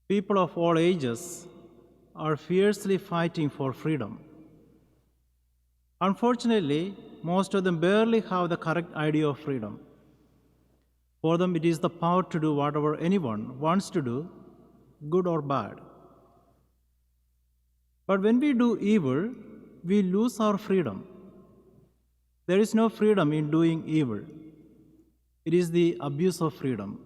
People of all ages are fiercely fighting for freedom. Unfortunately, most of them barely have the correct idea of freedom. For them, it is the power to do whatever anyone wants to do, good or bad. But when we do evil, we lose our freedom. There is no freedom in doing evil. It is the abuse of freedom.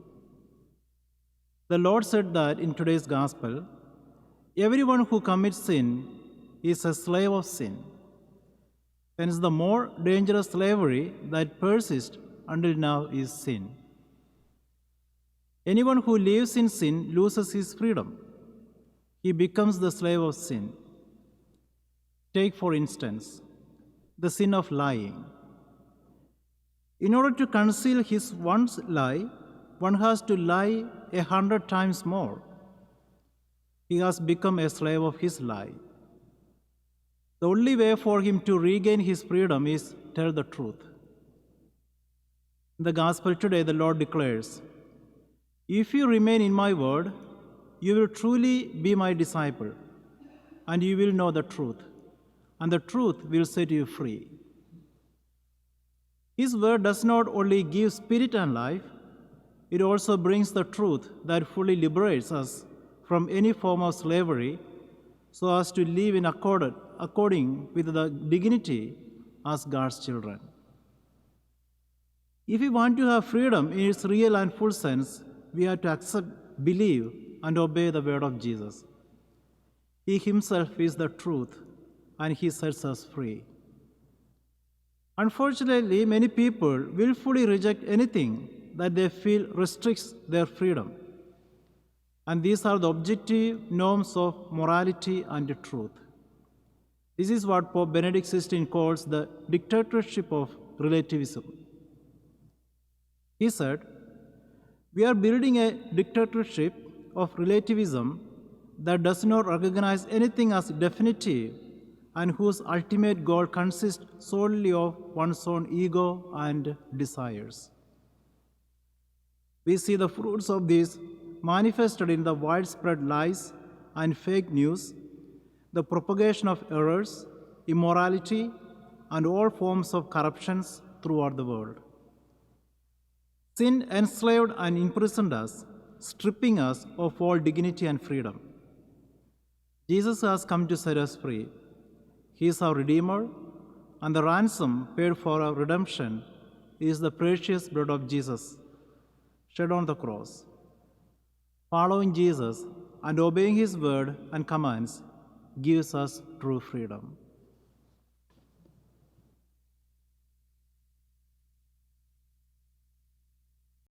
The Lord said that in today's gospel, everyone who commits sin is a slave of sin. Hence, the more dangerous slavery that persists until now is sin. Anyone who lives in sin loses his freedom. He becomes the slave of sin. Take, for instance, the sin of lying. In order to conceal his one's lie, one has to lie 100 times more. He has become a slave of his lie. The only way for him to regain his freedom is tell the truth. In the gospel today, the Lord declares, "If you remain in my word, you will truly be my disciple, and you will know the truth, and the truth will set you free." His word does not only give spirit and life, it also brings the truth that fully liberates us from any form of slavery so as to live in according with the dignity as God's children. If we want to have freedom in its real and full sense, we have to accept, believe, and obey the word of Jesus. He himself is the truth, and he sets us free. Unfortunately, many people willfully reject anything that they feel restricts their freedom. And these are the objective norms of morality and truth. This is what Pope Benedict XVI calls the dictatorship of relativism. He said, "We are building a dictatorship of relativism that does not recognize anything as definitive and whose ultimate goal consists solely of one's own ego and desires." We see the fruits of this manifested in the widespread lies and fake news, the propagation of errors, immorality, and all forms of corruptions throughout the world. Sin enslaved and imprisoned us, stripping us of all dignity and freedom. Jesus has come to set us free. He is our Redeemer, and the ransom paid for our redemption is the precious blood of Jesus, shed on the cross. Following Jesus and obeying his word and commands gives us true freedom.